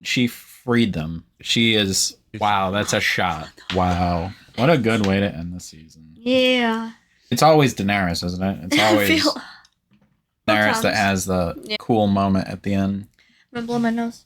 She freed them. She is. Wow, that's a shot. Wow. What a good way to end the season. Yeah. It's always Daenerys, isn't it? It's I always feel Daenerys that sometimes. has the cool moment at the end. I'm gonna blow my nose.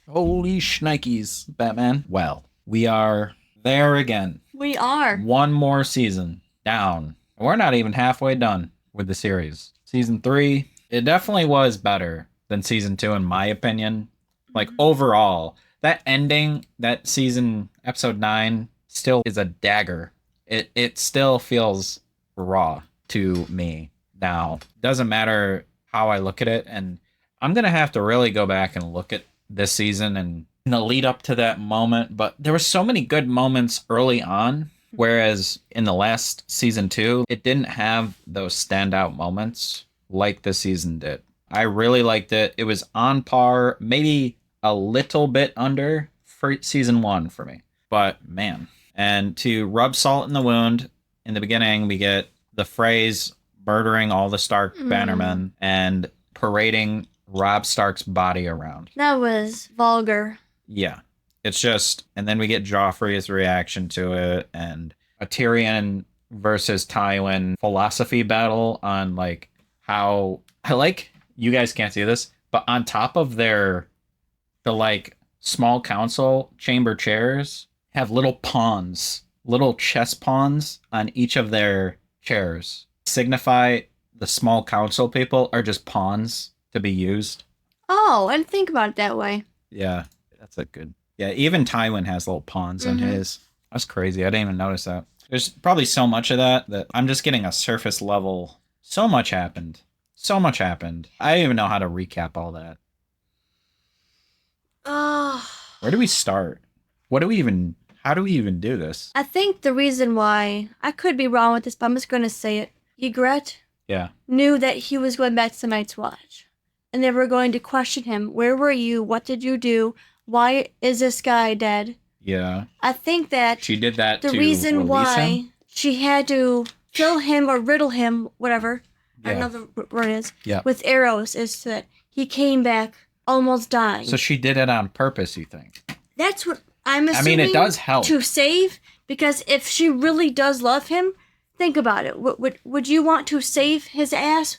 Holy shnikes, Batman. Well, we are there again. We are. One more season down. We're not even halfway done with the series. Season 3, it definitely was better than season 2 in my opinion. Like overall, that ending, that season episode 9 still is a dagger. It still feels raw to me now. Doesn't matter how I look at it, and I'm going to have to really go back and look at this season and in the lead up to that moment, but there were so many good moments early on, whereas in the last season 2 it didn't have those standout moments like this season did. I really liked it. It was on par, maybe a little bit under for season 1 for me, but man. And to rub salt in the wound, in the beginning we get the phrase murdering all the Stark bannermen and parading Robb Stark's body around. That was vulgar. Yeah. It's just, and then we get Joffrey's reaction to it and a Tyrion versus Tywin philosophy battle on like how, I like, you guys can't see this, but on top of the like small council chamber chairs have little pawns, little chess pawns on each of their chairs. Signify the small council people are just pawns to be used. Oh, I didn't think about it that way. Yeah, that's a good. Yeah, even Tywin has little pawns on his. That's crazy. I didn't even notice that. There's probably so much of that I'm just getting a surface level. So much happened. So much happened. I don't even know how to recap all that. Where do we start? How do we even do this? I think the reason why, I could be wrong with this, but I'm just going to say it. Ygritte Yeah. knew that he was going back to the Night's Watch. And they were going to question him. Where were you? What did you do? Why is this guy dead? Yeah. I think that She did that the to reason release why him? she had to kill him or riddle him, whatever, Yeah. I don't know the word is, Yeah. with arrows is that he came back almost dying. So she did it on purpose, you think? That's what I'm assuming. I mean, it does help. To save, because if she really does love him, think about it. Would you want to save his ass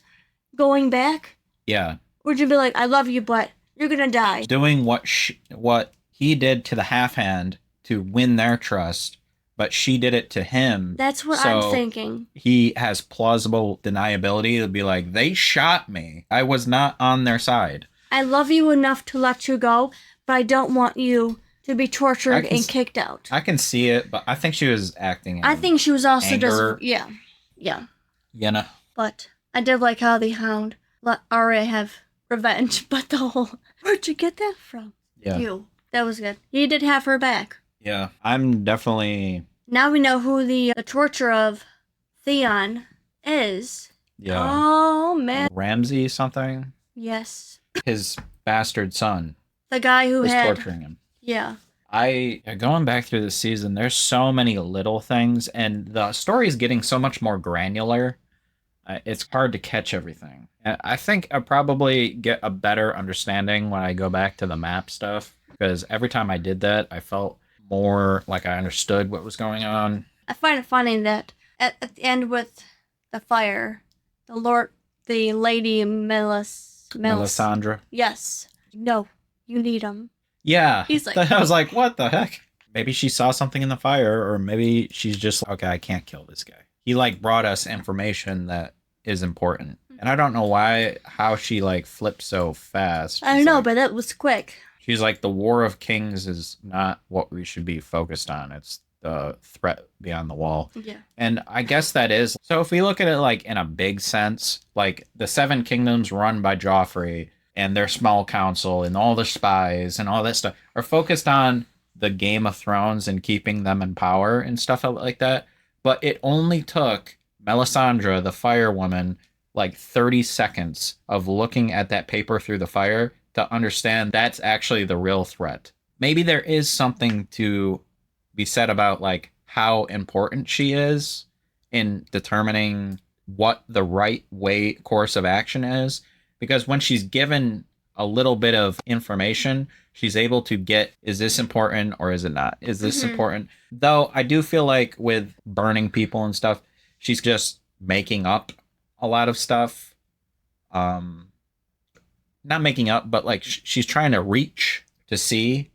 going back? Yeah. Or would you be like, I love you, but you're going to die? Doing what he did to the half hand to win their trust, but she did it to him. That's what so I'm thinking. He has plausible deniability to be like, they shot me. I was not on their side. I love you enough to let you go, but I don't want you to be tortured and kicked out. I can see it, but I think she was acting. I think she was also anger. just, yeah. Yeah. But I did like how the Hound let Arya have revenge, but the whole, where'd you get that from? Yeah. You. That was good. He did have her back. Yeah. I'm definitely. Now we know who the torturer of Theon is. Yeah. Oh, man. Ramsay something? Yes. His bastard son. The guy who was had. torturing him. Yeah. Going back through the season, there's so many little things, and the story is getting so much more granular. It's hard to catch everything. I think I probably get a better understanding when I go back to the map stuff, because every time I did that, I felt more like I understood what was going on. I find it funny that at the end with the fire, the lady Melisandre. Yes. No, you need him. Yeah. He's like, I was like, what the heck? Maybe she saw something in the fire, or maybe she's just like, okay, I can't kill this guy. He like brought us information that is important. And I don't know how she like flipped so fast. I don't know, but that was quick. She's like, the War of Kings is not what we should be focused on. It's the threat beyond the wall. Yeah. And I guess that is. So if we look at it like in a big sense, like the Seven Kingdoms run by Joffrey and their small council and all the spies and all that stuff are focused on the Game of Thrones and keeping them in power and stuff like that. But it only took Melisandre, the fire woman, like 30 seconds of looking at that paper through the fire to understand that's actually the real threat. Maybe there is something to be said about like how important she is in determining what the right course of action is. Because when she's given a little bit of information, she's able to get, is this important or is it not? Is this Mhm. important? Though I do feel like with burning people and stuff, she's just making up a lot of stuff. Um, Not making up, but like she's trying to reach to see,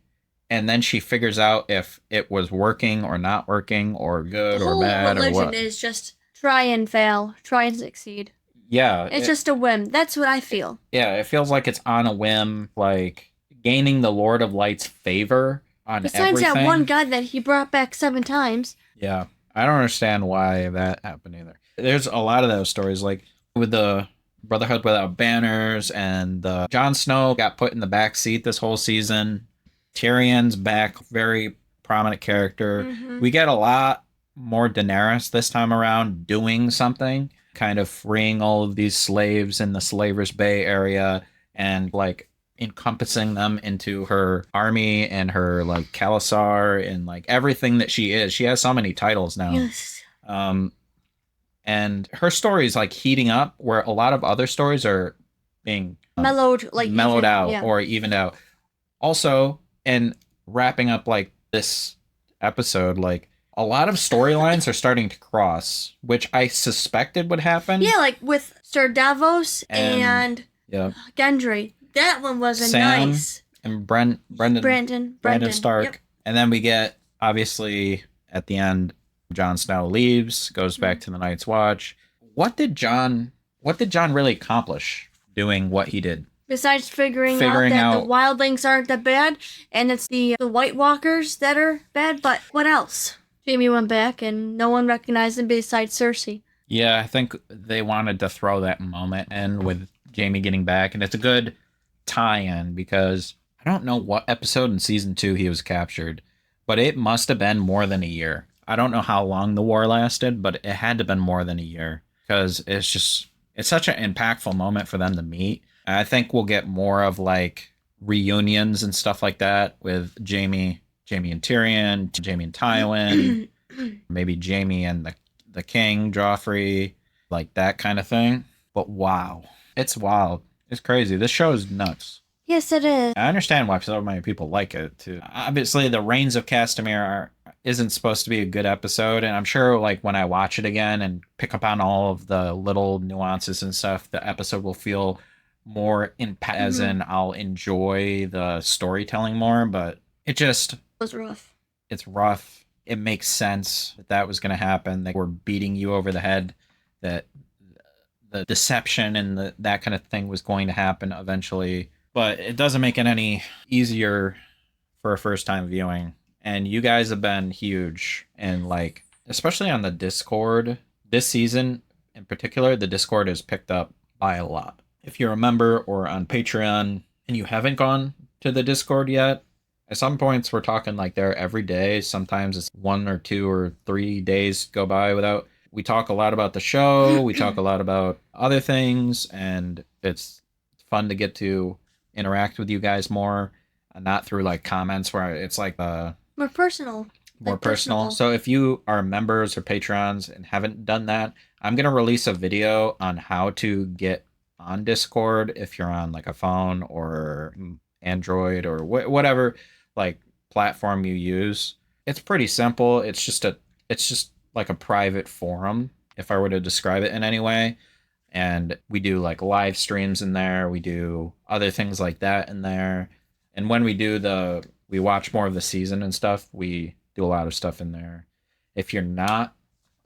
and then she figures out if it was working or not working or The good or whole bad or religion what. is just try and fail, try and succeed. Yeah, It's just a whim. That's what I feel. yeah, it feels like it's on a whim, like gaining the Lord of Light's favor on Besides that one everything. guy that he brought back 7 times. Yeah, I don't understand why that happened either. There's a lot of those stories, like with the Brotherhood Without Banners, and Jon Snow got put in the back seat this whole season. Tyrion's back, very prominent character. Mm-hmm. We get a lot more Daenerys this time around doing something, kind of freeing all of these slaves in the Slavers Bay area and like encompassing them into her army and her like Khalasar and like everything that she is. She has so many titles now. Yes. Um, and her story is like heating up where a lot of other stories are being Mellowed, like mellowed even, out yeah. or evened out. Also, and wrapping up like this episode, like a lot of storylines are starting to cross, which I suspected would happen. Yeah, like with Sir Davos and yeah, Gendry. That one was a Sam nice. and Brandon Stark. Yep. And then we get obviously at the end, Jon Snow leaves, goes back to the Night's Watch. What did Jon really accomplish doing what he did? Besides figuring out Figuring that the out- wildlings aren't that bad, and it's the White Walkers that are bad, but what else? Jamie went back and no one recognized him besides Cersei. Yeah, I think they wanted to throw that moment in with Jamie getting back, and it's a good tie-in because I don't know what episode in season 2 he was captured, but it must have been more than a year. I don't know how long the war lasted, but it had to have been more than a year because it's such an impactful moment for them to meet. And I think we'll get more of like reunions and stuff like that with Jamie and Tyrion, Jamie and Tywin, maybe Jamie and the King, Joffrey, like that kind of thing. But wow, it's wild. It's crazy. This show is nuts. Yes, it is. I understand why so many people like it too. Obviously, the Reigns of Castamere isn't supposed to be a good episode, and I'm sure like when I watch it again and pick up on all of the little nuances and stuff, the episode will feel more impact, as in I'll enjoy the storytelling more. But it was rough. It's rough. It makes sense that was going to happen. They were beating you over the head that the deception and that kind of thing was going to happen eventually. But it doesn't make it any easier for a first time viewing. And you guys have been huge, and like especially on the Discord this season in particular, the Discord has picked up by a lot. If you're a member or on Patreon and you haven't gone to the Discord yet, at some points we're talking like there every day. Sometimes it's 1 or 2 or 3 days go by without. We talk a lot about the show. We talk a lot about other things, and it's fun to get to interact with you guys more, not through like comments where it's like more personal. More like personal. So if you are members or patrons and haven't done that, I'm going to release a video on how to get on Discord if you're on like a phone or Android or whatever like platform you use. It's pretty simple. It's just like a private forum if I were to describe it in any way. And we do like live streams in there. We do other things like that in there. And when we we watch more of the season and stuff, we do a lot of stuff in there. If you're not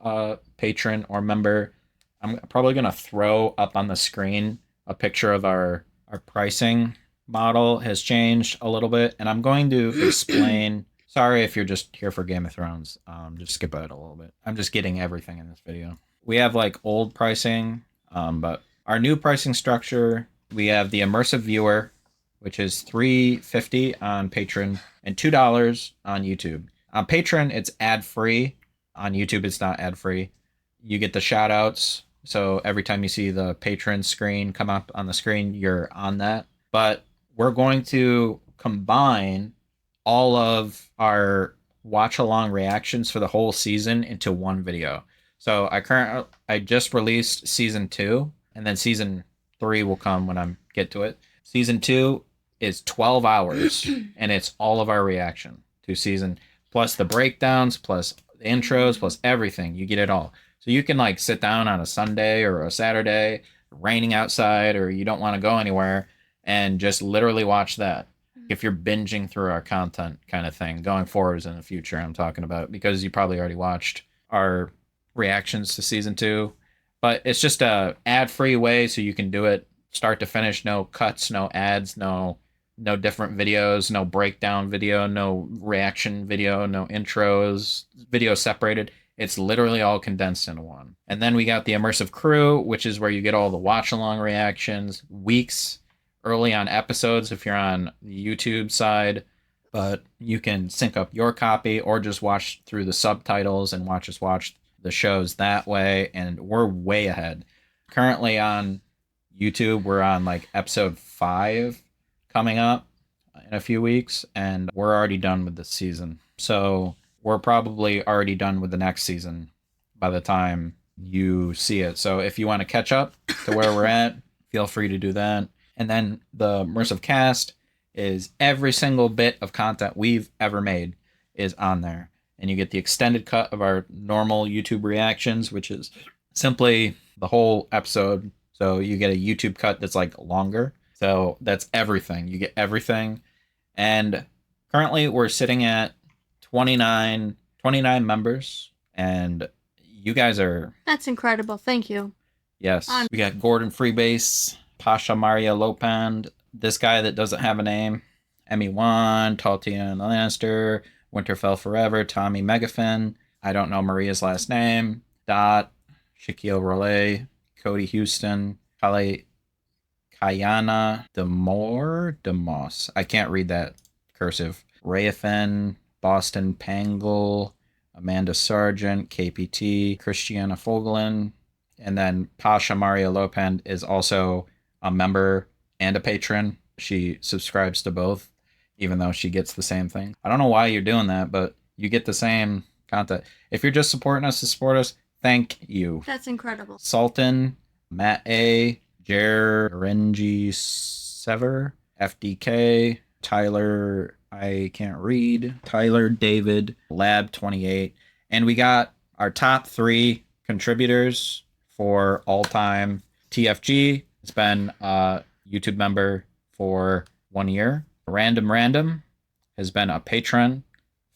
a patron or member, I'm probably going to throw up on the screen a picture of our pricing model has changed a little bit. And I'm going to explain. Sorry if you're just here for Game of Thrones. Just skip it a little bit. I'm just getting everything in this video. We have like old pricing, but our new pricing structure, we have the immersive viewer, which is $3.50 on Patreon and $2 on YouTube. On Patreon, it's ad-free. On YouTube, it's not ad-free. You get the shout-outs, so every time you see the patron screen come up on the screen, you're on that. But we're going to combine all of our watch-along reactions for the whole season into one video. So I just released season 2, and then season 3 will come when I get to it. Season 2 is 12 hours, and it's all of our reaction to season, plus the breakdowns, plus the intros, plus everything. You get it all. So you can like sit down on a Sunday or a Saturday, raining outside, or you don't want to go anywhere, and just literally watch that. If you're binging through our content kind of thing, going forwards in the future, I'm talking about, because you probably already watched our reactions to season 2. But it's just a ad-free way, so you can do it start to finish. No cuts, no ads, no different videos, no breakdown video, no reaction video, no intros, video separated. It's literally all condensed into one. And then we got the immersive crew, which is where you get all the watch along reactions, weeks early on episodes if you're on the YouTube side. But you can sync up your copy or just watch through the subtitles and watch the shows that way. And we're way ahead. Currently on YouTube, we're on like episode 5 coming up in a few weeks, and we're already done with this season. So we're probably already done with the next season by the time you see it. So if you want to catch up to where we're at, feel free to do that. And then the immersive cast is every single bit of content we've ever made is on there. And you get the extended cut of our normal YouTube reactions, which is simply the whole episode. So you get a YouTube cut that's like longer. So that's everything. You get everything. And currently we're sitting at 29 members. And you guys are... That's incredible. Thank you. Yes. We got Gordon Freebase, Pasha Maria Lopand, this guy that doesn't have a name, Emmy Wan, Tatiana Lannister, Winterfell Forever, Tommy Megafin, I don't know Maria's last name, Dot, Shaquille Rolay, Cody Houston, Kayana DeMoss. I can't read that cursive. Rayafin, Boston Pangle, Amanda Sargent, KPT, Christiana Fogelin, and then Pasha Maria Lopend is also a member and a patron. She subscribes to both, even though she gets the same thing. I don't know why you're doing that, but you get the same content. If you're just supporting us to support us, thank you. That's incredible. Sultan, Matt A, Renji Sever, FDK, Tyler, I can't read, Tyler David, Lab 28. And we got our top 3 contributors for all time. TFG has been a YouTube member for 1 year. Random has been a patron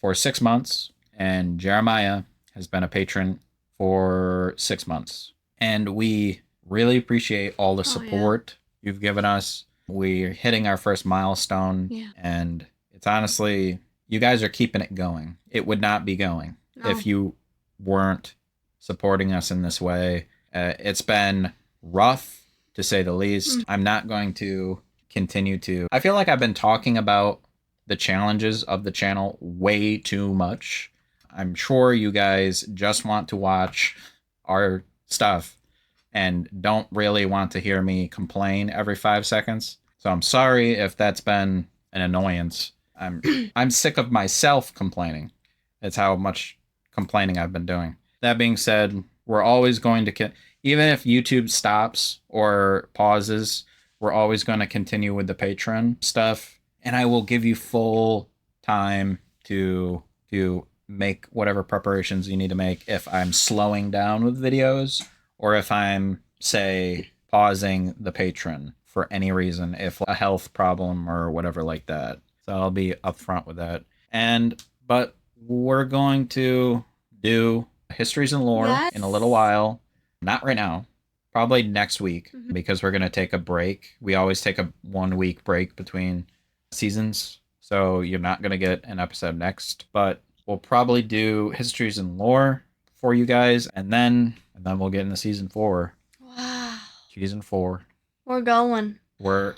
for 6 months. And Jeremiah has been a patron for 6 months. And we really appreciate all the support you've given us. We're hitting our first milestone. Yeah. And it's honestly, you guys are keeping it going. It would not be going if you weren't supporting us in this way. It's been rough, to say the least. I'm not going to continue to... I feel like I've been talking about the challenges of the channel way too much. I'm sure you guys just want to watch our stuff and don't really want to hear me complain every 5 seconds. So I'm sorry if that's been an annoyance. I'm sick of myself complaining. It's how much complaining I've been doing. That being said, we're always going to... even if YouTube stops or pauses, we're always going to continue with the Patreon stuff. And I will give you full time to make whatever preparations you need to make if I'm slowing down with videos or if I'm, say, pausing the Patreon for any reason, if a health problem or whatever like that. So I'll be upfront with that. But we're going to do Histories and Lore in a little while. Not right now. Probably next week, because we're going to take a break. We always take a 1 week break between seasons. So you're not going to get an episode next. But we'll probably do Histories and Lore for you guys. And then we'll get into season 4. Wow. Season 4. We're going. We're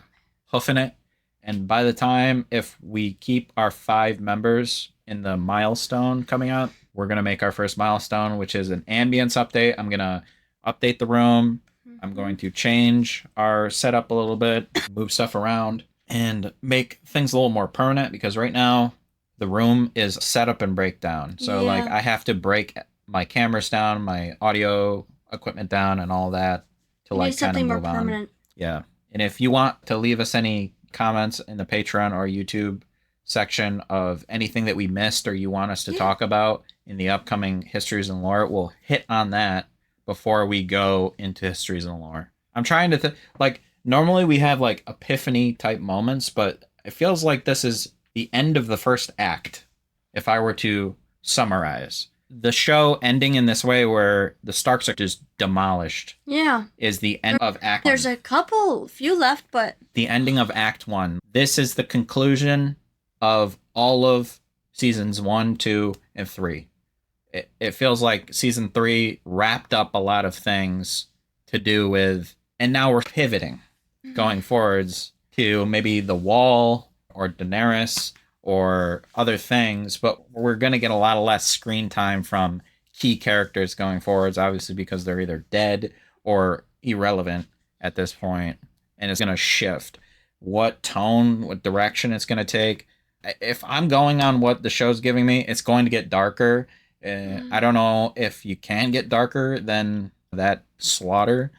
hoofing it. And by the time, if we keep our 5 members in the milestone coming up, we're going to make our first milestone, which is an ambience update. I'm going to update the room. I'm going to change our setup a little bit, move stuff around, and make things a little more permanent, because right now the room is set up and break down. So like I have to break my cameras down, my audio equipment down, and all that to like kind of move on. Permanent. Yeah. And if you want to leave us any comments in the Patreon or YouTube section of anything that we missed or you want us to talk about in the upcoming Histories and Lore. We'll hit on that before we go into Histories and Lore. I'm trying to like, normally we have like epiphany type moments, but it feels like this is the end of the first act. If I were to summarize the show ending in this way where the Starks are just demolished, is the end of Act 1. There's a few left, but the ending of Act 1. This is the conclusion of all of seasons 1, 2, and 3. It feels like season 3 wrapped up a lot of things to do with, and now we're pivoting going forwards to maybe the Wall or Daenerys or other things, but we're going to get a lot of less screen time from key characters going forwards, obviously because they're either dead or irrelevant at this point, and it's going to shift what tone, what direction it's going to take. If I'm going on what the show's giving me, it's going to get darker. I don't know if you can get darker than that slaughter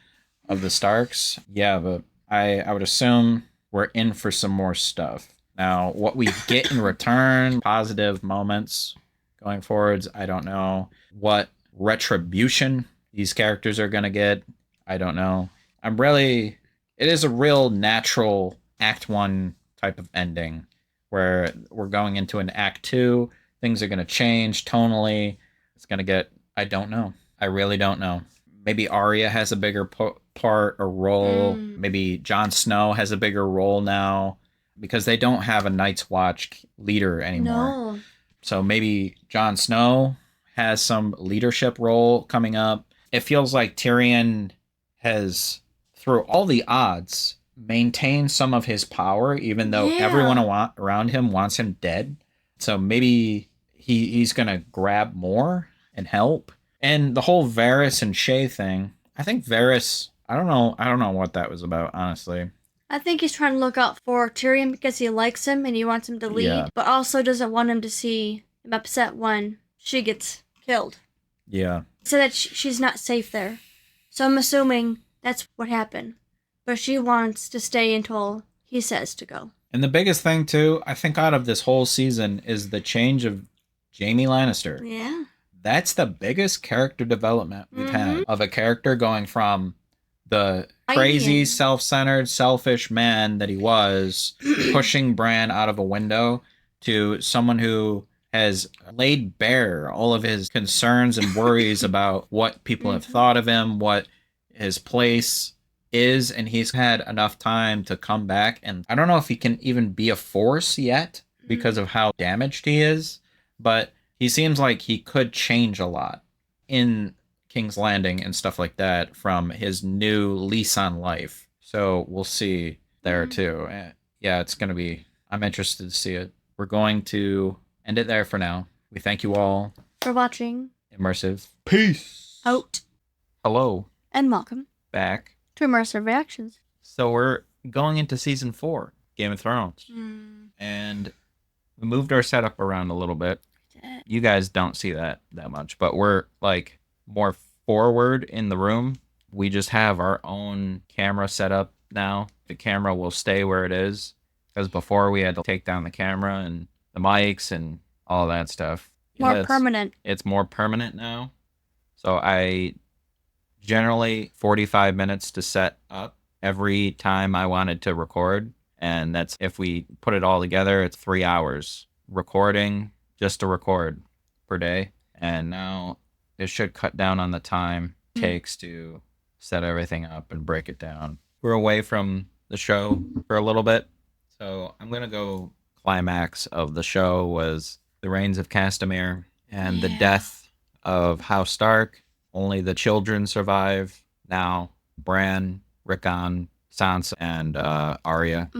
of the Starks. Yeah, but I would assume we're in for some more stuff. Now, what we get in return, positive moments going forwards, I don't know. What retribution these characters are going to get, I don't know. It is a real natural Act 1 type of ending where we're going into an Act 2. Things are going to change tonally. It's going to get, I don't know. I really don't know. Maybe Arya has a bigger part or role. Maybe Jon Snow has a bigger role now, because they don't have a Night's Watch leader anymore. No. So maybe Jon Snow has some leadership role coming up. It feels like Tyrion has, through all the odds, maintained some of his power, even though everyone around him wants him dead. So maybe he's going to grab more and help. And the whole Varys and Shay thing, I think Varys, I don't know what that was about, honestly. I think he's trying to look out for Tyrion because he likes him and he wants him to lead, but also doesn't want him to see him upset when she gets killed. Yeah. So that she's not safe there. So I'm assuming that's what happened. But she wants to stay until he says to go. And the biggest thing, too, I think out of this whole season is the change of Jaime Lannister. Yeah. That's the biggest character development we've had of a character going from the crazy, self-centered, selfish man that he was, pushing Bran out of a window, to someone who has laid bare all of his concerns and worries about what people have thought of him, what his place is, and he's had enough time to come back. And I don't know if he can even be a force yet because of how damaged he is, but he seems like he could change a lot in King's Landing and stuff like that from his new lease on life. So we'll see there too. Yeah, it's going to be, I'm interested to see it. We're going to end it there for now. We thank you all for watching Immersive. Peace out. Hello. And welcome back to Immersive Reactions. So we're going into season 4, Game of Thrones. And we moved our setup around a little bit. You guys don't see that much, but we're like more forward in the room. We just have our own camera set up now. The camera will stay where it is, because before we had to take down the camera and the mics and all that stuff. More permanent. It's more permanent now. So I generally 45 minutes to set up every time I wanted to record. And that's, if we put it all together, it's 3 hours recording just to record per day. And now it should cut down on the time it takes to set everything up and break it down. We're away from the show for a little bit. So I'm going to go, climax of the show was the reigns of Castamere and the death of House Stark. Only the children survive now. Bran, Rickon, Sansa, and Arya.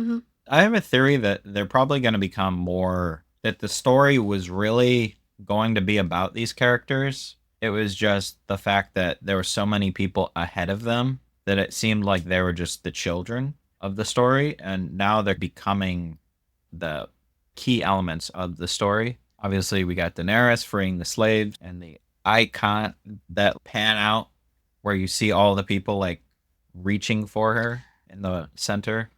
I have a theory that they're probably going to become more, that the story was really going to be about these characters. It was just the fact that there were so many people ahead of them that it seemed like they were just the children of the story, and now they're becoming the key elements of the story. Obviously, we got Daenerys freeing the slaves, and the icon that pan out where you see all the people like reaching for her in the center.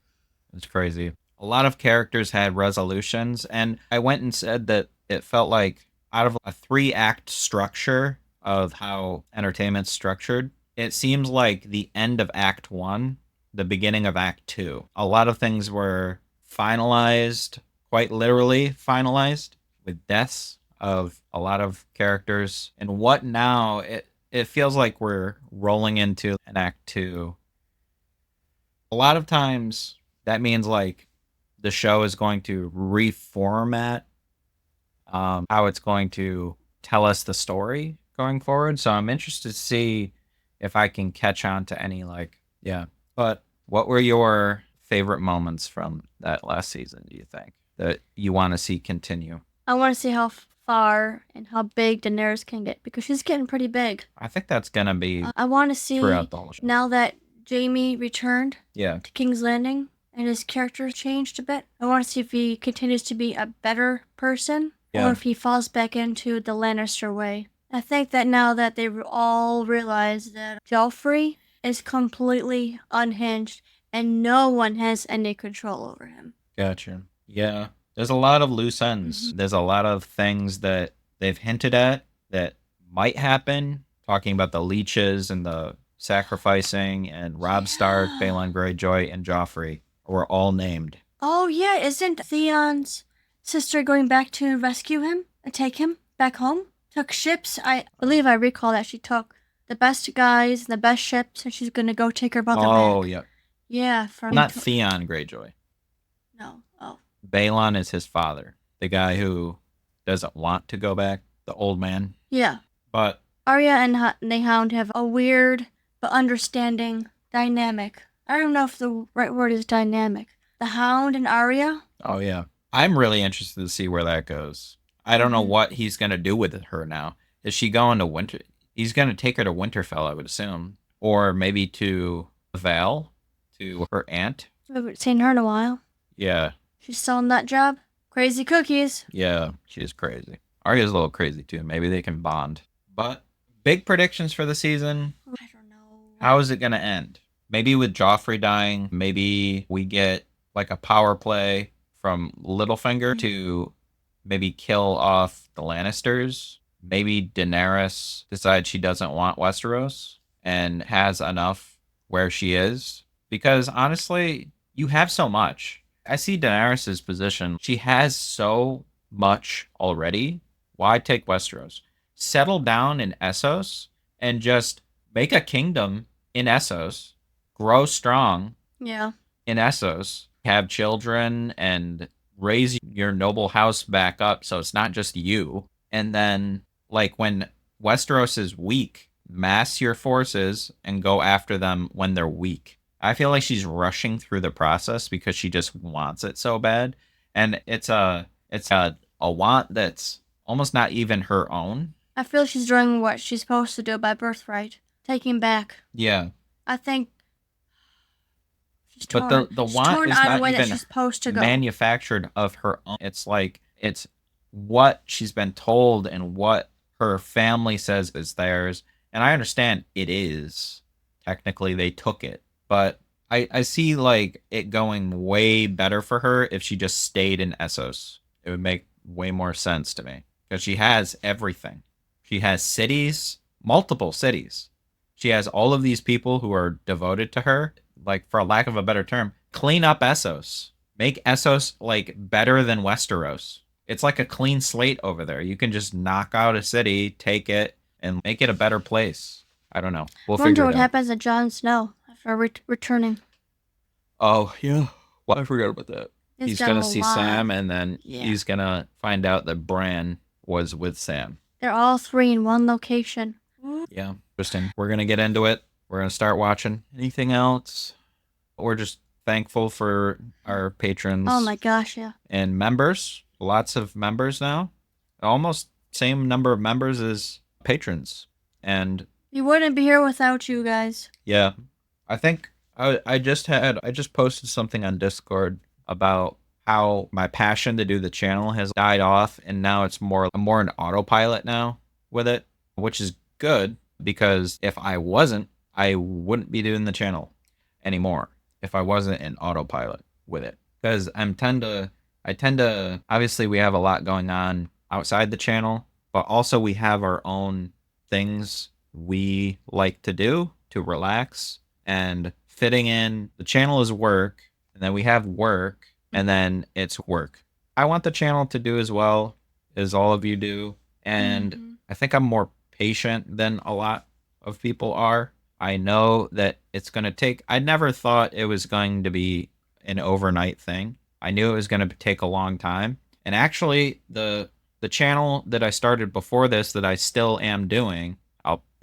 It's crazy. A lot of characters had resolutions, and I went and said that it felt like out of a 3-act structure of how entertainment's structured, it seems like the end of Act 1, the beginning of Act 2. A lot of things were finalized, quite literally finalized, with deaths of a lot of characters. And what now? It feels like we're rolling into an Act 2. A lot of times that means like the show is going to reformat how it's going to tell us the story going forward. So I'm interested to see if I can catch on to any yeah. But what were your favorite moments from that last season, do you think, that you want to see continue? I want to see how far and how big Daenerys can get, because she's getting pretty big. I think that's going to be I want to see throughout the whole show. Now that Jaime returned to King's Landing and his character changed a bit. I want to see if he continues to be a better person or if he falls back into the Lannister way. I think that now that they all realize that Joffrey is completely unhinged and no one has any control over him. Gotcha. Yeah. There's a lot of loose ends. Mm-hmm. There's a lot of things that they've hinted at that might happen, talking about the leeches and the sacrificing, and Robb Stark, Balon Greyjoy, and Joffrey were all named. Oh, yeah. Isn't Theon's sister going back to rescue him and take him back home? Took ships. I believe I recall that she took the best guys and the best ships, and she's going to go take her brother back. Oh, yeah. Yeah. Not Theon Greyjoy. No. Oh. Balon is his father. The guy who doesn't want to go back. The old man. Yeah. But Arya and the Hound have a weird but understanding dynamic. I don't know if the right word is dynamic. The Hound and Arya. Oh, yeah. I'm really interested to see where that goes. I don't know what he's going to do with her now. Is she going to Winter? He's going to take her to Winterfell, I would assume. Or maybe to Val, to her aunt. I haven't seen her in a while. Yeah. She's still in that job. Crazy cookies. Yeah, she's crazy. Arya's a little crazy, too. Maybe they can bond. But big predictions for the season. I don't know. How is it going to end? Maybe with Joffrey dying. Maybe we get like a power play from Littlefinger to maybe kill off the Lannisters. Maybe Daenerys decides she doesn't want Westeros and has enough where she is. Because honestly, you have so much. I see Daenerys' position. She has so much already. Why take Westeros? Settle down in Essos and just make a kingdom in Essos. Grow strong in Essos. Have children and raise your noble house back up so it's not just you. And then, like, when Westeros is weak, mass your forces and go after them when they're weak. I feel like she's rushing through the process because she just wants it so bad. And it's a want that's almost not even her own. I feel she's doing what she's supposed to do by birthright. Taking back. Yeah. I think she's torn. But the want is not even supposed to go. Manufactured of her own. It's like, it's what she's been told and what her family says is theirs. And I understand it is. Technically, they took it. But I see like it going way better for her if she just stayed in Essos. It would make way more sense to me. Because she has everything. She has cities, multiple cities. She has all of these people who are devoted to her. Like, for lack of a better term, clean up Essos. Make Essos, like, better than Westeros. It's like a clean slate over there. You can just knock out a city, take it, and make it a better place. I don't know. We'll figure it out. Wonder what happens to Jon Snow after returning. Oh, yeah. Well, I forgot about that. He's going to see Sam, and then he's going to find out that Bran was with Sam. They're all three in one location. Yeah, interesting. We're going to get into it. We're going to start watching. Anything else? We're just thankful for our patrons. Oh my gosh, yeah. And members. Lots of members now. Almost same number of members as patrons. And we wouldn't be here without you guys. Yeah. I think I just posted something on Discord about how my passion to do the channel has died off, and now it's more an autopilot now with it, which is good, because if I wasn't, I wouldn't be doing the channel anymore if I wasn't in autopilot with it. because I tend to, obviously we have a lot going on outside the channel, but also we have our own things we like to do to relax, and fitting in the channel is work, and then we have work, and then it's work. I want the channel to do as well as all of you do, and I think I'm more patient than a lot of people are. I know that it's going to take, I never thought it was going to be an overnight thing. I knew it was going to take a long time. And actually, the channel that I started before this that I still am doing,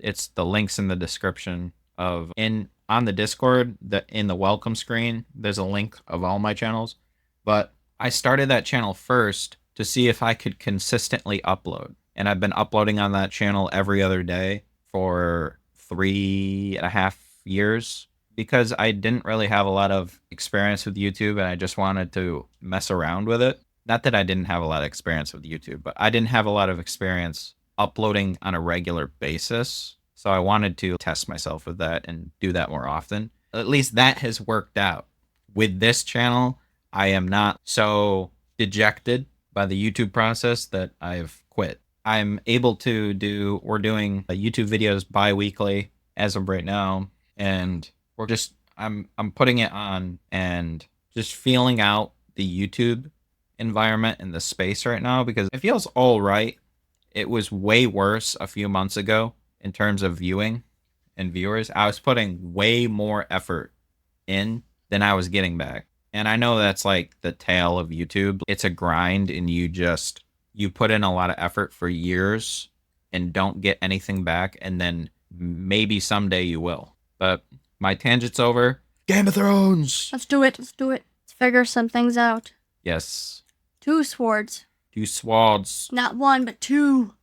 it's the links in the description of on the Discord, in the welcome screen, there's a link of all my channels. But I started that channel first to see if I could consistently upload. And I've been uploading on that channel every other day for 3.5 years, because I didn't really have a lot of experience with YouTube and I just wanted to mess around with it. Not that I didn't have a lot of experience with YouTube, but I didn't have a lot of experience uploading on a regular basis. So I wanted to test myself with that and do that more often. At least that has worked out. With this channel, I am not so dejected by the YouTube process that I've quit. I'm able to we're doing YouTube videos bi-weekly as of right now, and I'm putting it on and just feeling out the YouTube environment and the space right now, because it feels all right. It was way worse a few months ago in terms of viewing and viewers. I was putting way more effort in than I was getting back. And I know that's like the tale of YouTube. It's a grind, and you put in a lot of effort for years and don't get anything back, and then maybe someday you will. But my tangent's over. Game of Thrones! Let's do it. Let's figure some things out. Yes. 2 swords. 2 swords. Not 1, but 2.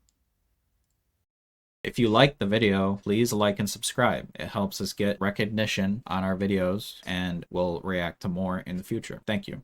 If you liked the video, please like and subscribe. It helps us get recognition on our videos, and we'll react to more in the future. Thank you.